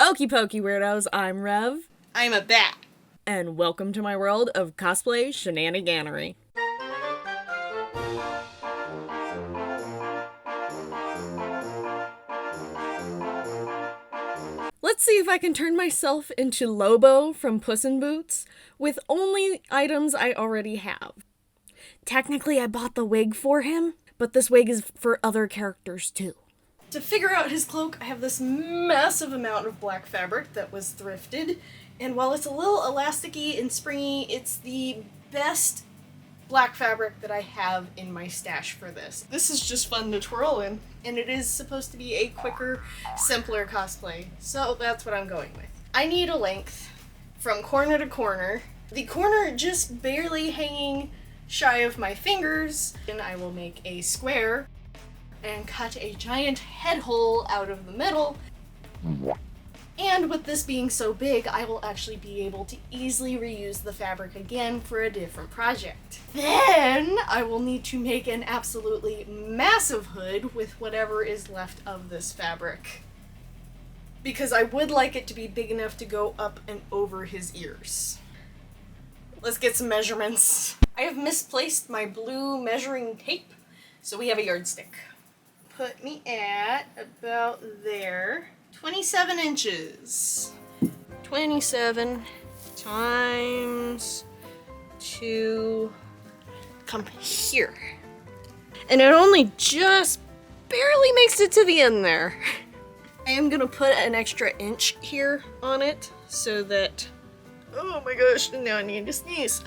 Okie pokey weirdos, I'm Rev. I'm a bat. And welcome to my world of cosplay shenaniganery. Let's see if I can turn myself into Lobo from Puss in Boots with only items I already have. Technically, I bought the wig for him, but this wig is for other characters too. To figure out his cloak, I have this massive amount of black fabric that was thrifted, and while it's a little elasticy and springy, it's the best black fabric that I have in my stash for this. This is just fun to twirl in, and it is supposed to be a quicker, simpler cosplay, so that's what I'm going with. I need a length from corner to corner, the corner just barely hanging shy of my fingers, and I will make a square and cut a giant head hole out of the middle. And with this being so big, I will actually be able to easily reuse the fabric again for a different project. Then I will need to make an absolutely massive hood with whatever is left of this fabric, because I would like it to be big enough to go up and over his ears. Let's get some measurements. I have misplaced my blue measuring tape, so we have a yardstick. Put me at about there. 27 inches. 27 times 2. Come here. And it only just barely makes it to the end there. I am gonna put an extra inch here on it so that, oh my gosh, now I need to sneeze.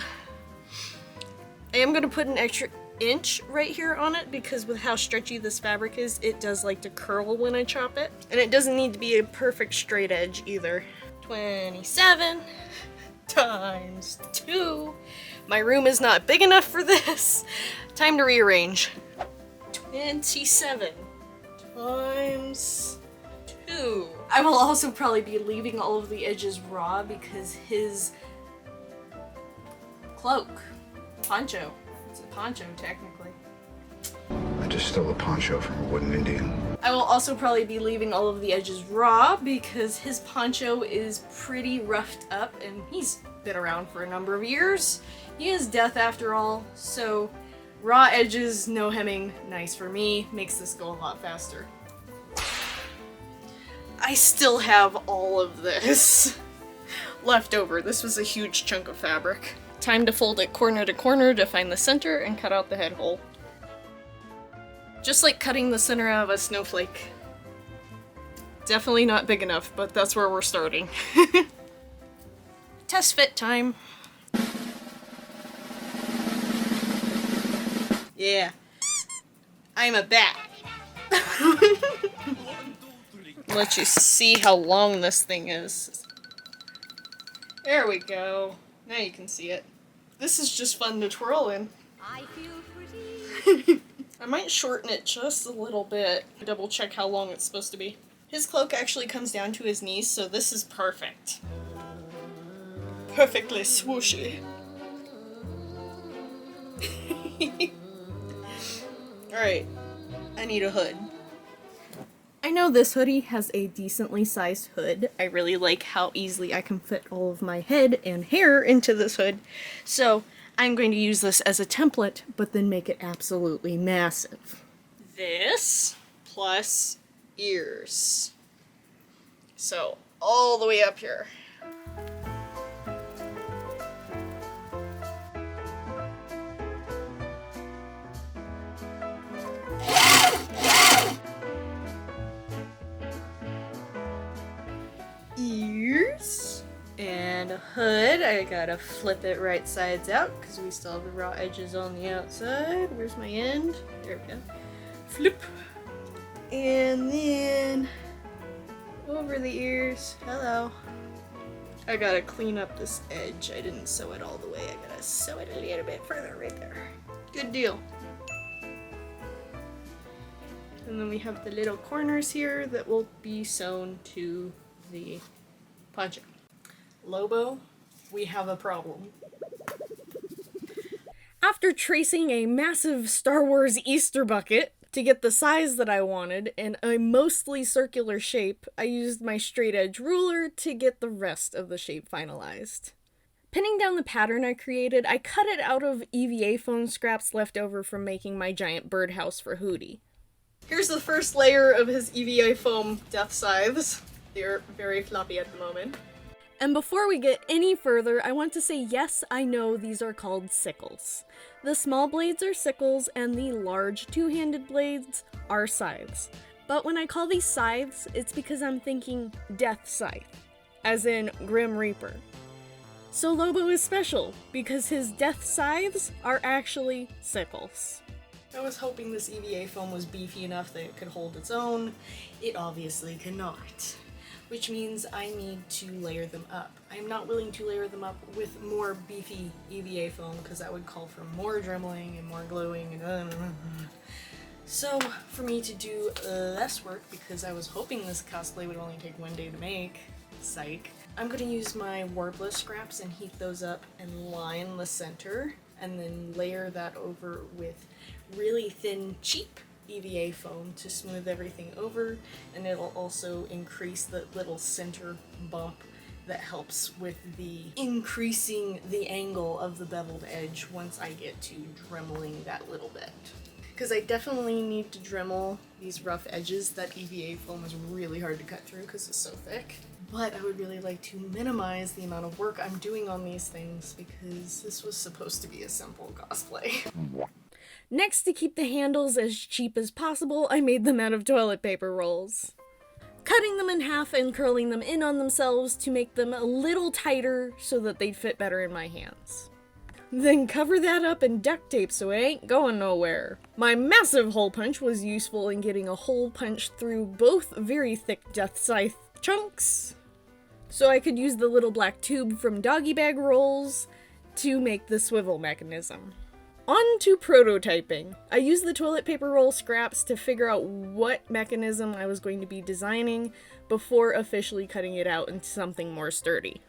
I am gonna put an extra inch right here on it because with how stretchy this fabric is, it does like to curl when I chop it. And it doesn't need to be a perfect straight edge either. 27 times 2. My room is not big enough for this. Time to rearrange. 27 times 2. I will also probably be leaving all of the edges raw because his cloak, poncho, it's a poncho, technically. I just stole a poncho from a wooden Indian. I will also probably be leaving all of the edges raw because his poncho is pretty roughed up and he's been around for a number of years. He is death after all, so raw edges, no hemming, nice for me, makes this go a lot faster. I still have all of this left over. This was a huge chunk of fabric. Time to fold it corner to corner to find the center and cut out the head hole. Just like cutting the center out of a snowflake. Definitely not big enough, but that's where we're starting. Test fit time. Yeah. I'm a bat. Let you see how long this thing is. There we go. Now you can see it. This is just fun to twirl in. I feel pretty. I might shorten it just a little bit. Double check how long it's supposed to be. His cloak actually comes down to his knees, so this is perfect. Perfectly swooshy. Alright, I need a hood. I know this hoodie has a decently sized hood. I really like how easily I can fit all of my head and hair into this hood. So I'm going to use this as a template, but then make it absolutely massive. This plus ears. So all the way up here. Ears and a hood. I gotta flip it right sides out because we still have the raw edges on the outside. Where's my end? There we go. Flip. And then over the ears. Hello. I gotta clean up this edge. I didn't sew it all the way. I gotta sew it a little bit further right there. Good deal. And then we have the little corners here that will be sewn to the poncho. Lobo, we have a problem. After tracing a massive Star Wars Easter bucket, To get the size that I wanted, in a mostly circular shape, I used my straight edge ruler to get the rest of the shape finalized. Pinning down the pattern I created, I cut it out of EVA foam scraps left over from making my giant birdhouse for Hootie. Here's the first layer of his EVA foam death scythes. They're very floppy at the moment. And before we get any further, I want to say yes, I know these are called sickles. The small blades are sickles and the large two-handed blades are scythes. But when I call these scythes, it's because I'm thinking death scythe, as in Grim Reaper. So Lobo is special, because his death scythes are actually sickles. I was hoping this EVA foam was beefy enough that it could hold its own. It obviously cannot. Which means I need to layer them up. I'm not willing to layer them up with more beefy EVA foam because that would call for more dremeling and more gluing and So for me to do less work, because I was hoping this cosplay would only take 1 day to make, psych, I'm going to use my Warbler scraps and heat those up and line the center and then layer that over with really thin, cheap EVA foam to smooth everything over, and it'll also increase the little center bump that helps with the increasing the angle of the beveled edge once I get to dremeling that little bit. Because I definitely need to dremel these rough edges. That EVA foam is really hard to cut through because it's so thick. But I would really like to minimize the amount of work I'm doing on these things because this was supposed to be a simple cosplay. Next, to keep the handles as cheap as possible, I made them out of toilet paper rolls. Cutting them in half and curling them in on themselves to make them a little tighter so that they'd fit better in my hands. Then cover that up in duct tape so it ain't going nowhere. My massive hole punch was useful in getting a hole punched through both very thick death scythe chunks, so I could use the little black tube from doggy bag rolls to make the swivel mechanism. On to prototyping. I used the toilet paper roll scraps to figure out what mechanism I was going to be designing before officially cutting it out into something more sturdy.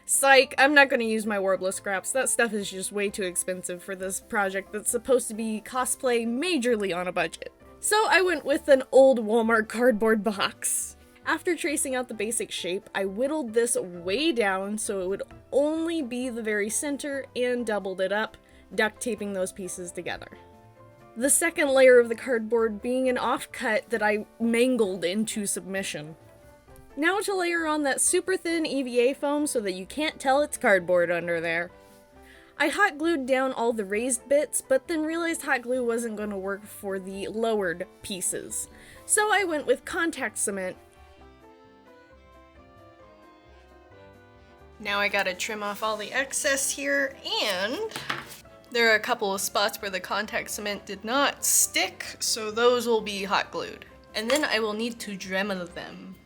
Psych, I'm not going to use my Warbler scraps. That stuff is just way too expensive for this project that's supposed to be cosplay majorly on a budget. So I went with an old Walmart cardboard box. After tracing out the basic shape, I whittled this way down so it would only be the very center and doubled it up, duct taping those pieces together. The second layer of the cardboard being an offcut that I mangled into submission. Now to layer on that super thin EVA foam so that you can't tell it's cardboard under there. I hot glued down all the raised bits, but then realized hot glue wasn't going to work for the lowered pieces. So I went with contact cement. Now I gotta trim off all the excess here, and there are a couple of spots where the contact cement did not stick, so those will be hot glued. And then I will need to dremel them.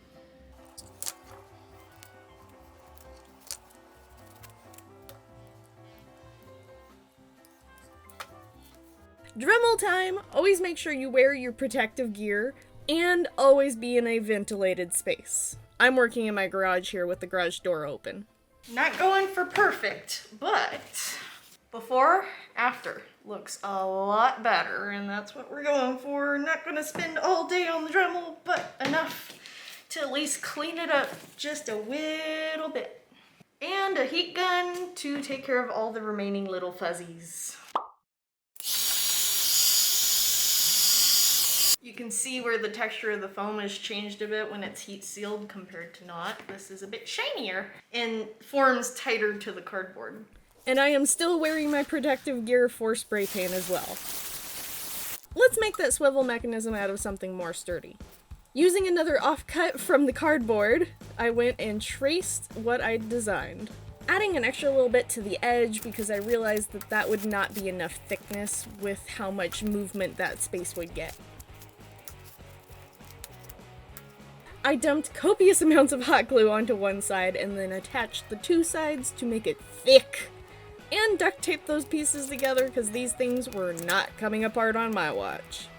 Dremel time! Always make sure you wear your protective gear, and always be in a ventilated space. I'm working in my garage here with the garage door open. Not going for perfect, but before, after looks a lot better, and that's what we're going for. Not gonna spend all day on the Dremel, but enough to at least clean it up just a little bit. And a heat gun to take care of all the remaining little fuzzies. You can see where the texture of the foam has changed a bit when it's heat sealed compared to not. This is a bit shinier and forms tighter to the cardboard. And I am still wearing my protective gear for spray paint as well. Let's make that swivel mechanism out of something more sturdy. Using another offcut from the cardboard, I went and traced what I'd designed. Adding an extra little bit to the edge because I realized that that would not be enough thickness with how much movement that space would get. I dumped copious amounts of hot glue onto one side and then attached the two sides to make it thick. And duct taped those pieces together because these things were not coming apart on my watch.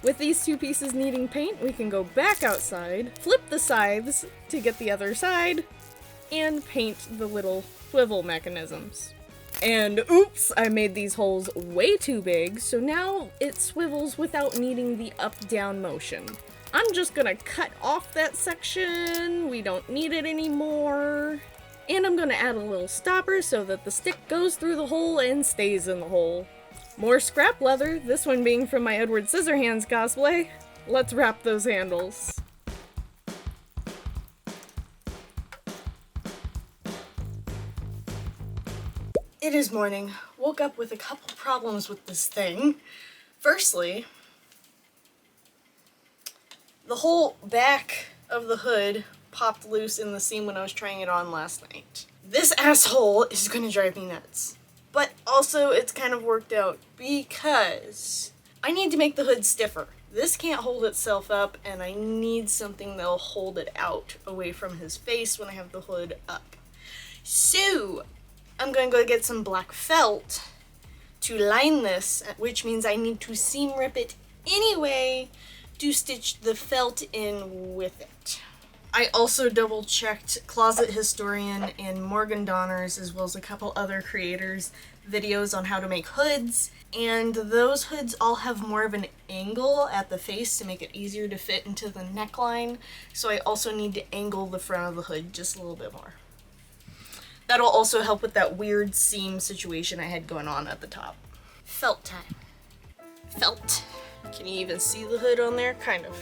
With these two pieces needing paint, we can go back outside, flip the scythes to get the other side, and paint the little swivel mechanisms. And oops, I made these holes way too big, so now it swivels without needing the up-down motion. I'm just gonna cut off that section, we don't need it anymore. And I'm gonna add a little stopper so that the stick goes through the hole and stays in the hole. More scrap leather, this one being from my Edward Scissorhands cosplay. Let's wrap those handles. It is morning. Woke up with a couple problems with this thing. Firstly, the whole back of the hood popped loose in the seam when I was trying it on last night. This asshole is gonna drive me nuts. But also it's kind of worked out because I need to make the hood stiffer. This can't hold itself up and I need something that'll hold it out away from his face when I have the hood up. So I'm gonna go get some black felt to line this, which means I need to seam rip it anyway to stitch the felt in with it. I also double checked Closet Historian and Morgan Donner's, as well as a couple other creators' videos on how to make hoods, and those hoods all have more of an angle at the face to make it easier to fit into the neckline, so I also need to angle the front of the hood just a little bit more. That'll also help with that weird seam situation I had going on at the top. Felt time. Felt. Can you even see the hood on there? Kind of.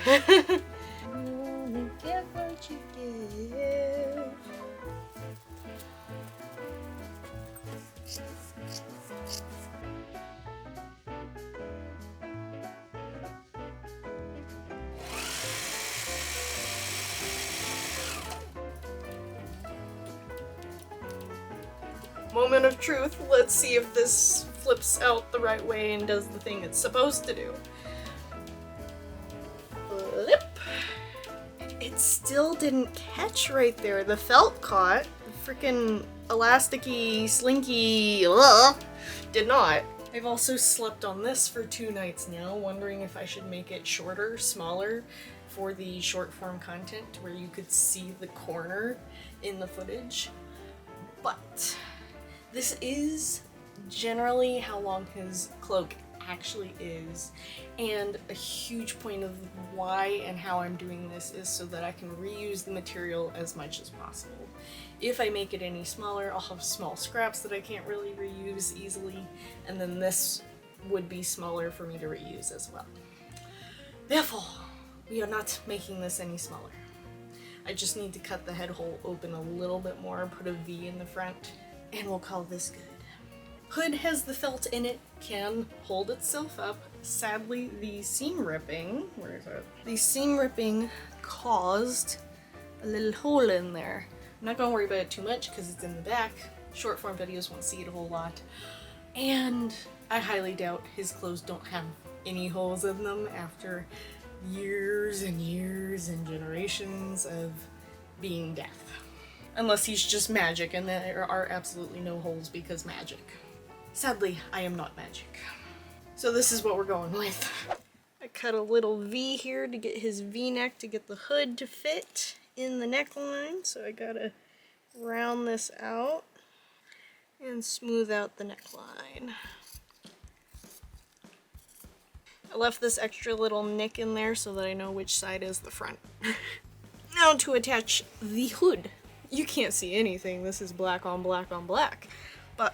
Get what you give. Moment of truth. Let's see if this flips out the right way and does the thing it's supposed to do. Flip. It still didn't catch right there. The felt caught. The freaking elasticy, slinky, did not. I've also slept on this for 2 nights now, wondering if I should make it shorter, smaller, for the short form content where you could see the corner in the footage. But this is generally how long his cloak actually is, and a huge point of why and how I'm doing this is so that I can reuse the material as much as possible. If I make it any smaller, I'll have small scraps that I can't really reuse easily, and then this would be smaller for me to reuse as well. Therefore, we are not making this any smaller. I just need to cut the head hole open a little bit more, put a V in the front, and we'll call this good. Hood has the felt in it, can hold itself up. Sadly, the seam ripping, where is it? The seam ripping caused a little hole in there. I'm not gonna worry about it too much because it's in the back. Short form videos won't see it a whole lot. And I highly doubt his clothes don't have any holes in them after years and years and generations of being death. Unless he's just magic and there are absolutely no holes because magic. Sadly, I am not magic. So this is what we're going with. I cut a little V here to get his V-neck to get the hood to fit in the neckline. So I gotta round this out and smooth out the neckline. I left this extra little nick in there so that I know which side is the front. Now to attach the hood. You can't see anything, this is black on black on black. But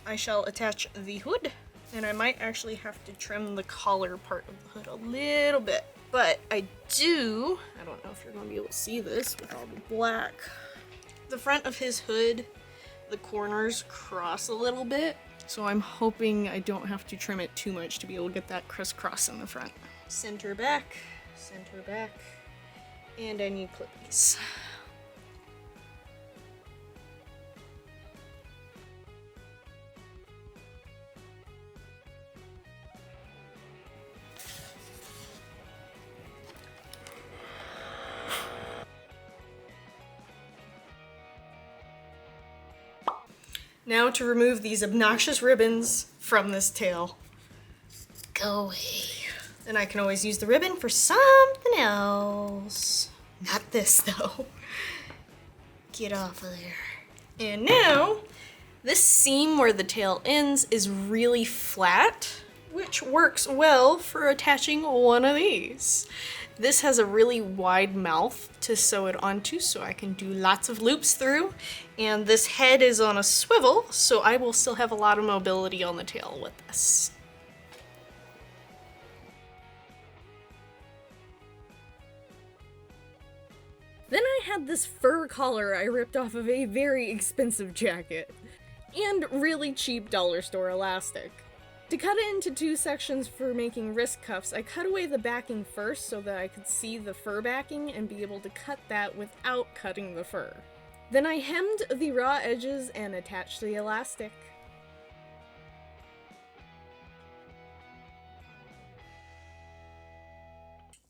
I shall attach the hood, and I might actually have to trim the collar part of the hood a little bit. But I don't know if you're going to be able to see this with all the black. The front of his hood, the corners cross a little bit, so I'm hoping I don't have to trim it too much to be able to get that crisscross in the front. Center back, and I need clippies. Now to remove these obnoxious ribbons from this tail. Go away. And I can always use the ribbon for something else. Not this though. Get off of there. And now This seam where the tail ends is really flat, which works well for attaching one of these. This has a really wide mouth to sew it onto, so I can do lots of loops through. And this head is on a swivel, so I will still have a lot of mobility on the tail with this. Then I had this fur collar I ripped off of a very expensive jacket. And really cheap dollar store elastic. To cut it into two sections for making wrist cuffs, I cut away the backing first so that I could see the fur backing and be able to cut that without cutting the fur. Then I hemmed the raw edges and attached the elastic.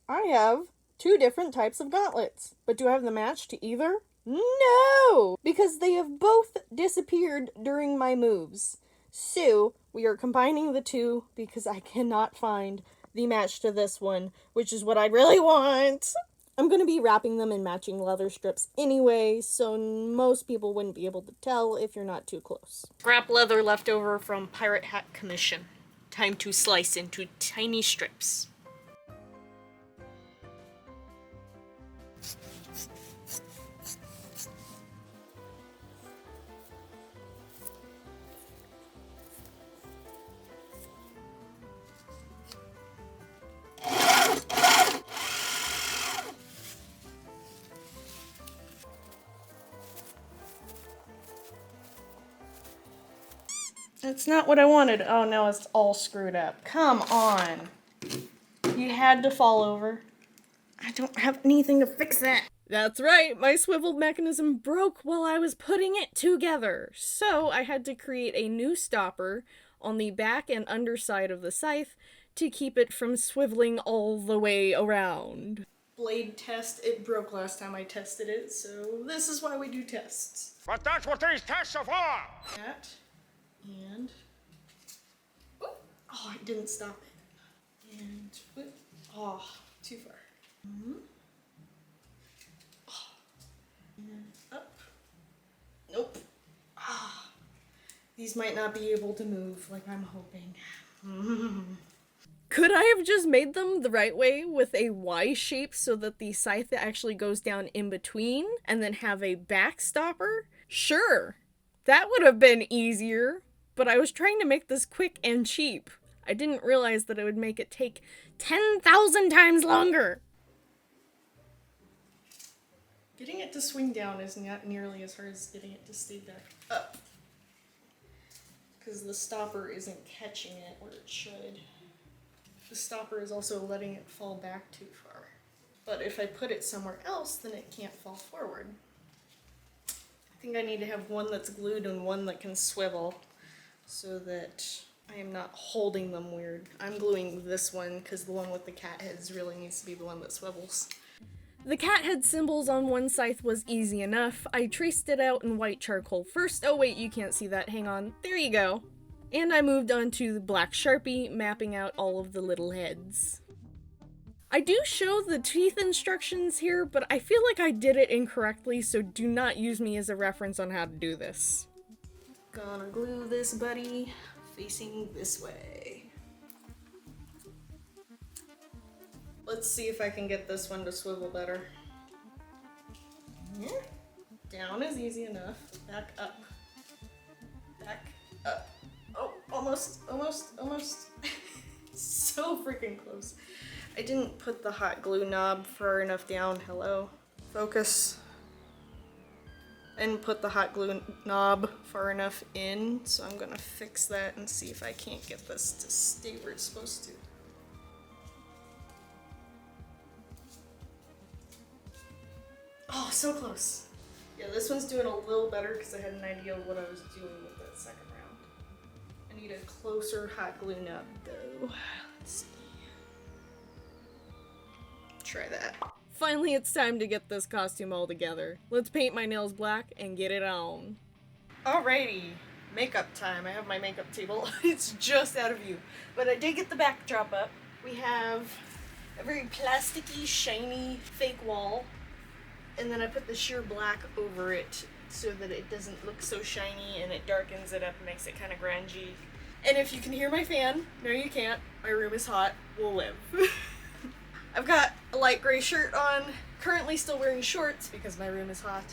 I have two different types of gauntlets, but do I have the match to either? No! Because they have both disappeared during my moves. So, we are combining the two because I cannot find the match to this one, which is what I really want. I'm going to be wrapping them in matching leather strips anyway, so most people wouldn't be able to tell if you're not too close. Scrap leather left over from Pirate Hat Commission. Time to slice into tiny strips. That's not what I wanted. Oh no, it's all screwed up. Come on. You had to fall over. I don't have anything to fix that. That's right, my swivel mechanism broke while I was putting it together. So I had to create a new stopper on the back and underside of the scythe to keep it from swiveling all the way around. Blade test, it broke last time I tested it, so this is why we do tests. But that's what these tests are for! That. And oh, I didn't stop it. And oh, too far. Oh, and up. Nope. Ah, these might not be able to move like I'm hoping. Could I have just made them the right way with a Y shape so that the scythe actually goes down in between and then have a back stopper? Sure, that would have been easier. But I was trying to make this quick and cheap. I didn't realize that it would make it take 10,000 times longer. Getting it to swing down is not nearly as hard as getting it to stay back up. Because the stopper isn't catching it where it should. The stopper is also letting it fall back too far. But if I put it somewhere else, then it can't fall forward. I think I need to have one that's glued and one that can swivel, so that I am not holding them weird. I'm gluing this one because the one with the cat heads really needs to be the one that swivels. The cat head symbols on one scythe was easy enough. I traced it out in white charcoal first. Oh wait, you can't see that. Hang on. There you go. And I moved on to the black Sharpie, mapping out all of the little heads. I do show the teeth instructions here, but I feel like I did it incorrectly, so do not use me as a reference on how to do this. Gonna glue this buddy facing this way. Let's see if I can get this one to swivel better. Yeah. Down is easy enough. Back up. Back up. Oh, almost. So freaking close. I didn't put the hot glue knob far enough down. Hello. Focus. And put the hot glue knob far enough in, so I'm gonna fix that and see if I can't get this to stay where it's supposed to. Oh, so close. Yeah, this one's doing a little better because I had an idea of what I was doing with that second round. I need a closer hot glue knob though. Let's see. Try that. Finally, it's time to get this costume all together. Let's paint my nails black and get it on. Alrighty, makeup time. I have my makeup table. It's just out of view. But I did get the backdrop up. We have a very plasticky, shiny, fake wall. And then I put the sheer black over it so that it doesn't look so shiny and it darkens it up and makes it kind of grungy. And if you can hear my fan, no you can't, my room is hot, we'll live. I've got a light gray shirt on, currently still wearing shorts because my room is hot.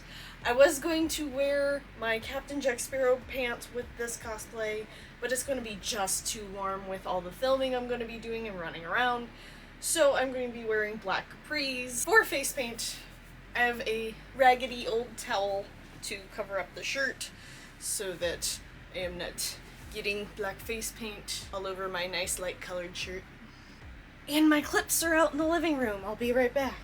I was going to wear my Captain Jack Sparrow pants with this cosplay, but it's going to be just too warm with all the filming I'm going to be doing and running around. So I'm going to be wearing black capris. For face paint, I have a raggedy old towel to cover up the shirt so that I am not getting black face paint all over my nice light colored shirt. And my clips are out in the living room. I'll be right back.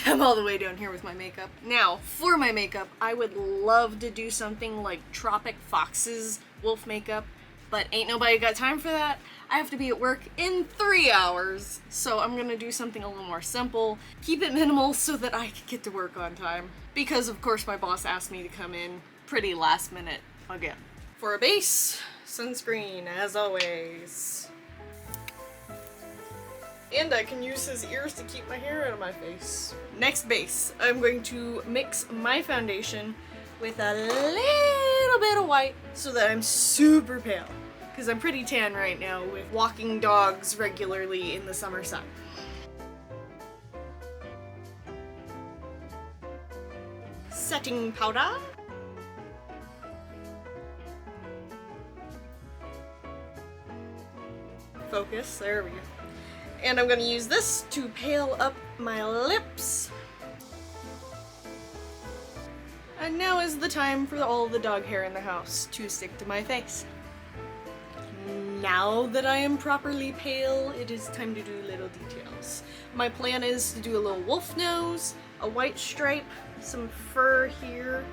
I'm all the way down here with my makeup. Now, for my makeup, I would love to do something like Tropic Fox's wolf makeup, but ain't nobody got time for that. I have to be at work in 3 hours, so I'm gonna do something a little more simple, keep it minimal so that I can get to work on time. Because of course my boss asked me to come in pretty last minute again. For a base, sunscreen as always. And I can use his ears to keep my hair out of my face. Next base, I'm going to mix my foundation with a little bit of white so that I'm super pale. Because I'm pretty tan right now with walking dogs regularly in the summer sun. Setting powder. Focus, there we go. And I'm gonna use this to pale up my lips. And now is the time for all the dog hair in the house to stick to my face. Now that I am properly pale, it is time to do little details. My plan is to do a little wolf nose, a white stripe, some fur here,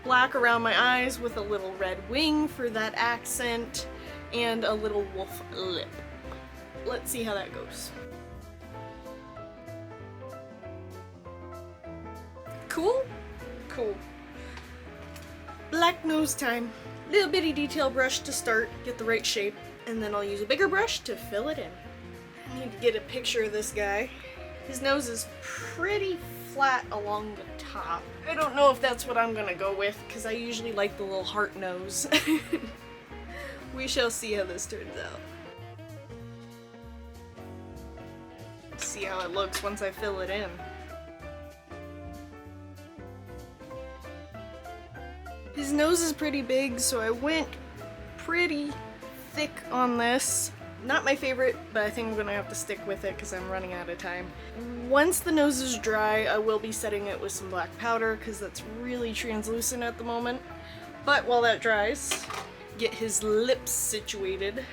black around my eyes with a little red wing for that accent, and a little wolf lip. Let's see how that goes. Cool? Cool. Black nose time. Little bitty detail brush to start, get the right shape, and then I'll use a bigger brush to fill it in. I need to get a picture of this guy. His nose is pretty flat along the top. I don't know if that's what I'm gonna go with, because I usually like the little heart nose. We shall see how this turns out. See how it looks once I fill it in. His nose is pretty big, so I went pretty thick on this. Not my favorite, but I think I'm gonna have to stick with it because I'm running out of time. Once the nose is dry, I will be setting it with some black powder because that's really translucent at the moment. But while that dries, get his lips situated.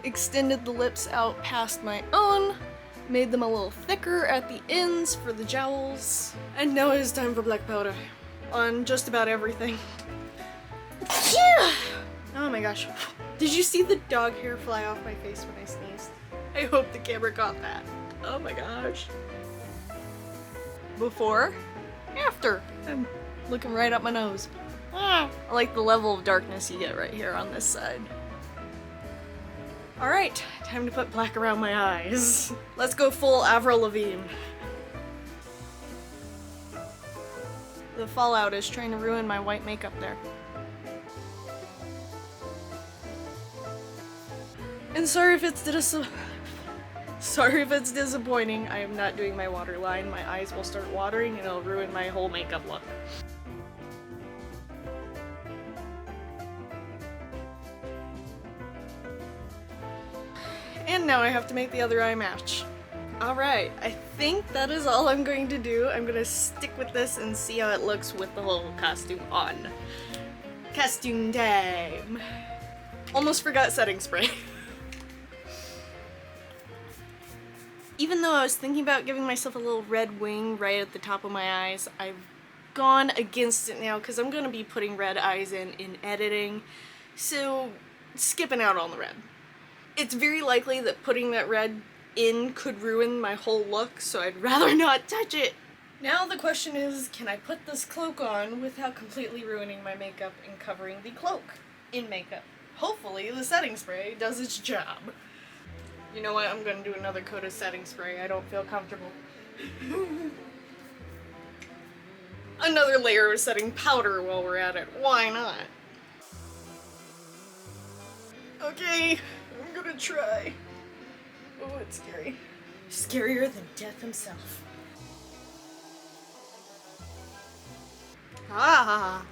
Extended the lips out past my own, made them a little thicker at the ends for the jowls, and now it is time for black powder on just about everything. Oh my gosh. Did you see the dog hair fly off my face when I sneezed? I hope the camera caught that. Oh my gosh. Before, after. I'm looking right up my nose. I like the level of darkness you get right here on this side. Alright, time to put black around my eyes. Let's go full Avril Lavigne. The fallout is trying to ruin my white makeup there. And sorry if it's disappointing. I am not doing my waterline. My eyes will start watering and it'll ruin my whole makeup look. And now I have to make the other eye match. Alright, I think that is all I'm going to do. I'm gonna stick with this and see how it looks with the whole costume on. Costume time! Almost forgot setting spray. Even though I was thinking about giving myself a little red wing right at the top of my eyes, I've gone against it now because I'm gonna be putting red eyes in editing, so skipping out on the red. It's very likely that putting that red in could ruin my whole look, so I'd rather not touch it. Now the question is, can I put this cloak on without completely ruining my makeup and covering the cloak in makeup? Hopefully the setting spray does its job. You know what? I'm gonna do another coat of setting spray. I don't feel comfortable. Another layer of setting powder while we're at it. Why not? Okay, I'm gonna try. Oh, it's scary. Scarier than death himself. Ah!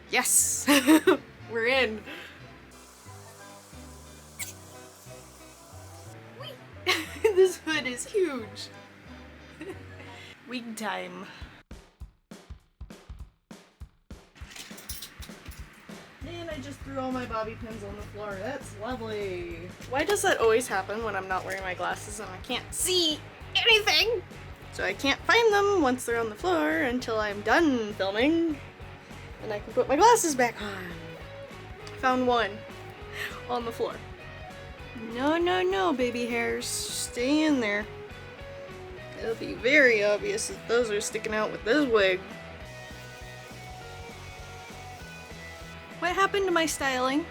Yes! We're in. Whee! This hood is huge. Wig time. And I just threw all my bobby pins on the floor. That's lovely. Why does that always happen when I'm not wearing my glasses and I can't see anything? So I can't find them once they're on the floor until I'm done filming. And I can put my glasses back on. Found one on the floor. No, no, no, baby hairs. Stay in there. It'll be very obvious that those are sticking out with this wig. What happened to my styling?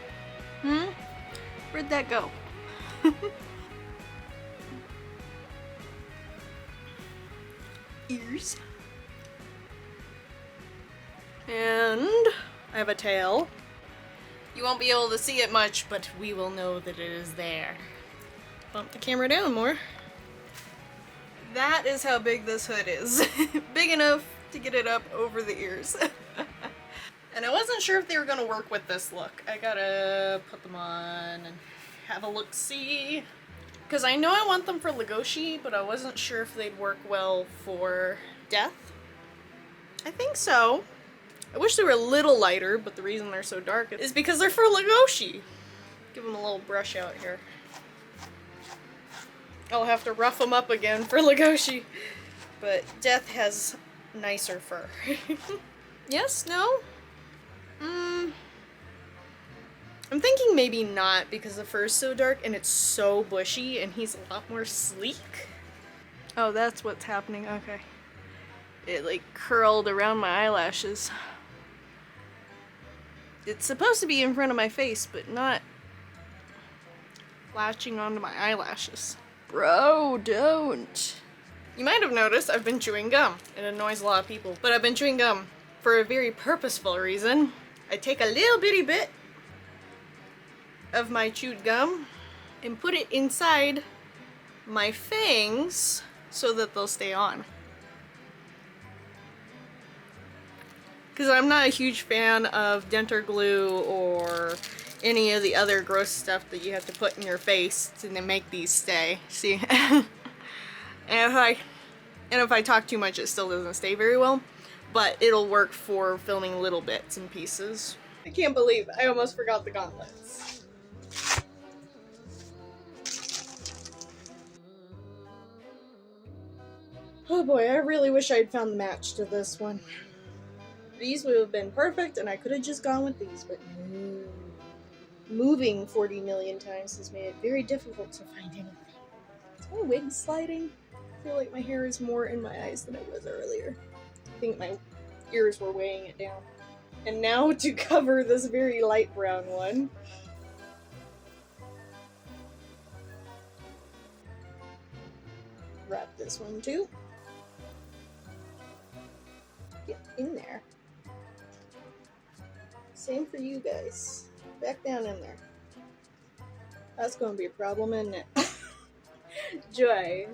Where'd that go? Ears. And I have a tail. You won't be able to see it much, but we will know that it is there. Bump the camera down more. That is how big this hood is. Big enough to get it up over the ears. And I wasn't sure if they were gonna work with this look. I gotta put them on and have a look-see. Because I know I want them for Legoshi, but I wasn't sure if they'd work well for Death. I think so. I wish they were a little lighter, but the reason they're so dark is because they're for Legoshi. Give them a little brush out here. I'll have to rough them up again for Legoshi. But Death has nicer fur. Yes? No? I'm thinking maybe not, because the fur's so dark and it's so bushy and he's a lot more sleek. Oh, that's what's happening. Okay. It like curled around my eyelashes. It's supposed to be in front of my face, but not latching onto my eyelashes. Bro, don't. You might have noticed I've been chewing gum. It annoys a lot of people, but I've been chewing gum for a very purposeful reason. I take a little bitty bit of my chewed gum and put it inside my fangs so that they'll stay on. Because I'm not a huge fan of dental glue or any of the other gross stuff that you have to put in your face to make these stay. See? and if I talk too much, it still doesn't stay very well. But it'll work for filming little bits and pieces. I can't believe I almost forgot the gauntlets. Oh boy, I really wish I'd found the match to this one. These would have been perfect and I could have just gone with these, but no. Moving 40 million times has made it very difficult to find anything. Is my wig sliding? I feel like my hair is more in my eyes than it was earlier. I think my ears were weighing it down. And now to cover this very light brown one. Wrap this one too. Get in there. Same for you guys. Back down in there. That's gonna be a problem, isn't it? Joy.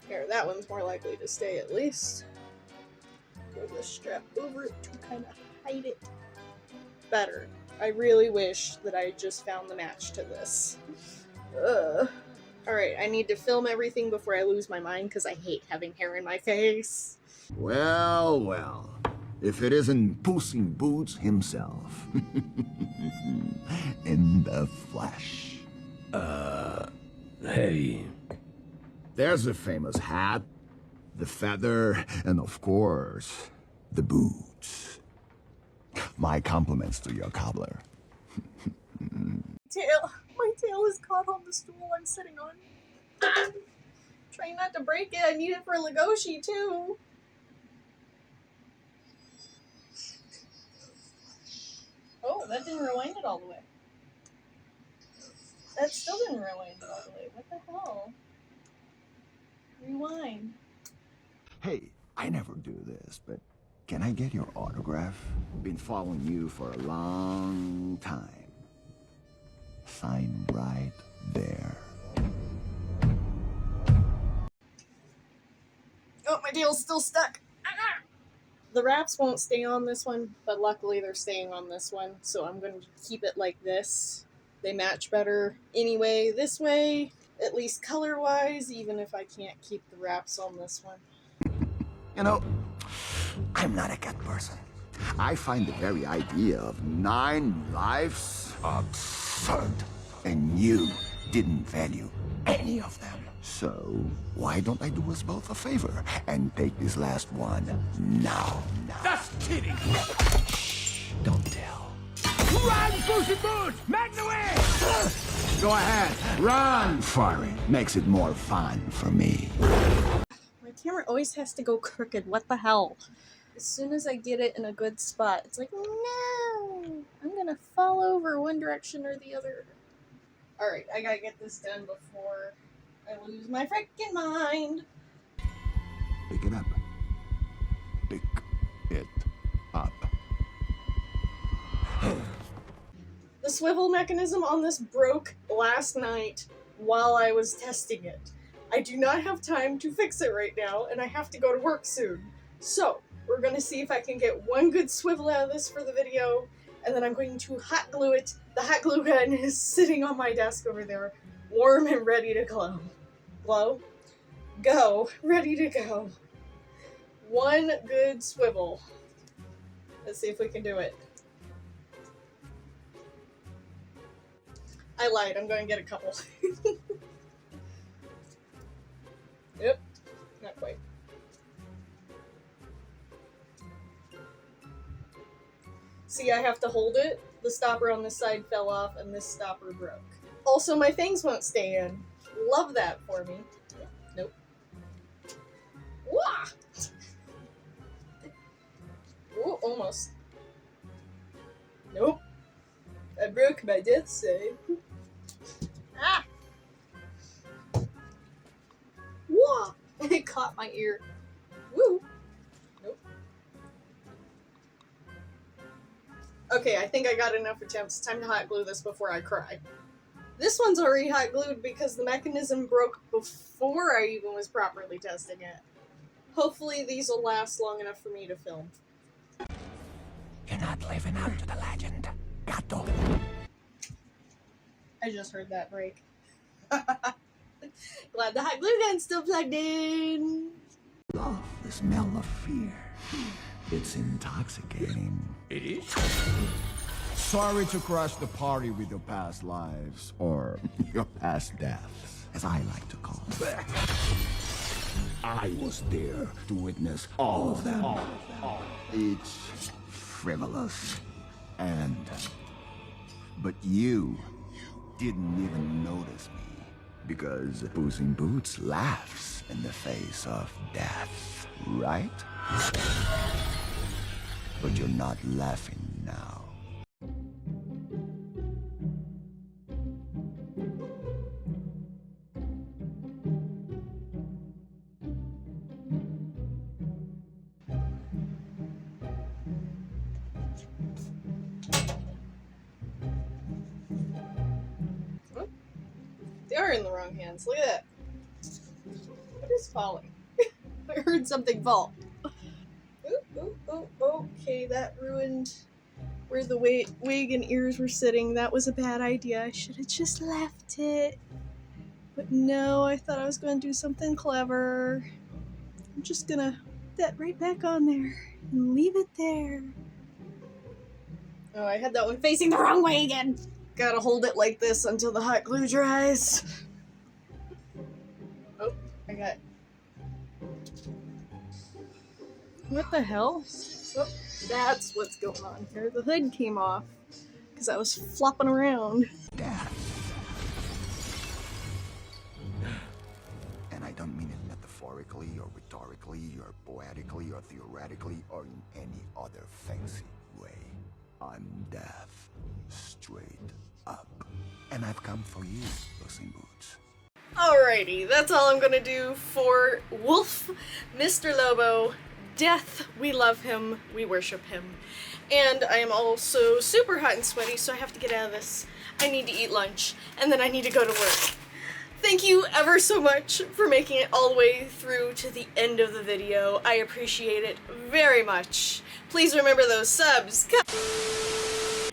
Here, that one's more likely to stay at least. Throw this strap over it to kind of hide it better. I really wish that I just found the match to this. Ugh. Alright, I need to film everything before I lose my mind because I hate having hair in my face. Well, well. If it isn't Puss in Boots himself. In the flesh. Hey. There's the famous hat, the feather, and of course, the boots. My compliments to your cobbler. My tail is caught on the stool I'm sitting on. Trying not to break it. I need it for Legoshi too. Oh, that didn't rewind it all the way. That still didn't rewind all the way. What the hell? Rewind. Hey, I never do this, but can I get your autograph? Been following you for a long time. Sign right there. Oh, my deal's still stuck. The wraps won't stay on this one, but luckily they're staying on this one, so I'm going to keep it like this. They match better anyway this way, at least color-wise, even if I can't keep the wraps on this one. You know, I'm not a cat person. I find the very idea of 9 lives absurd. And you didn't value any of them. So, why don't I do us both a favor and take this last one now? That's kidding! Shh, don't tell. Run, Puss in Boots! Make the way! Go ahead, run for it. Makes it more fun for me. My camera always has to go crooked. What the hell? As soon as I get it in a good spot, it's like, no! I'm gonna fall over one direction or the other. Alright, I gotta get this done before I lose my freaking mind. Pick it up. Pick it up. The swivel mechanism on this broke last night while I was testing it. I do not have time to fix it right now, and I have to go to work soon. So, we're gonna see if I can get one good swivel out of this for the video, and then I'm going to hot glue it. The hot glue gun is sitting on my desk over there, warm and ready to glow. Glow? Go. Ready to go. One good swivel. Let's see if we can do it. I lied, I'm going to get a couple. Yep, not quite. See, I have to hold it. The stopper on this side fell off and this stopper broke. Also, my things won't stay in. Love that for me. Nope. Wah! Ooh, almost. Nope. I broke my death save. Ah! Wah! It caught my ear. Woo! Nope. Okay, I think I got enough attempts. Time to hot glue this before I cry. This one's already hot glued because the mechanism broke before I even was properly testing it. Hopefully these will last long enough for me to film. You're not living up to the legend. Gato. I just heard that break. Glad the hot glue gun's still plugged in. Love the smell of fear. It's intoxicating. It is? Sorry to crush the party with your past lives, or your past deaths, as I like to call them. I was there to witness all of them. Each frivolous and... But you didn't even notice me, because Puss in Boots laughs in the face of death, right? But you're not laughing now. They are in the wrong hands. Look at that. What is falling? I heard something fall. Okay, that ruined where the wig and ears were sitting. That was a bad idea. I should have just left it. But no, I thought I was going to do something clever. I'm just gonna put that right back on there and leave it there. Oh, I had that one facing the wrong way again. Gotta hold it like this until the hot glue dries. Oh, I got... What the hell? Oh, that's what's going on here. The hood came off because I was flopping around. Death. And I don't mean it metaphorically or rhetorically or poetically or theoretically or in any other fancy way. I'm death. Straight up. And I've come for you, Puss in Boots. Alrighty, that's all I'm gonna do for Wolf, Mr. Lobo. Death, we love him, we worship him. And I am also super hot and sweaty, so I have to get out of this. I need to eat lunch, and then I need to go to work. Thank you ever so much for making it all the way through to the end of the video. I appreciate it very much. Please remember those subs.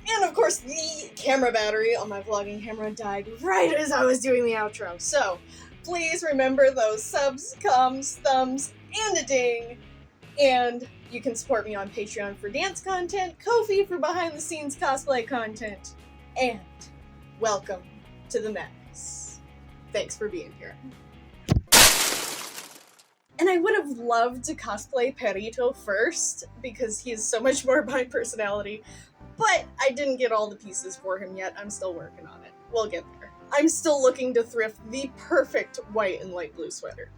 And of course, the camera battery on my vlogging camera died right as I was doing the outro. So please remember those subs, coms, thumbs, and a ding. And you can support me on Patreon for dance content, Ko-fi for behind the scenes cosplay content, and welcome to the madness. Thanks for being here. And I would have loved to cosplay Perito first, because he is so much more my personality, but I didn't get all the pieces for him yet. I'm still working on it. We'll get there. I'm still looking to thrift the perfect white and light blue sweater.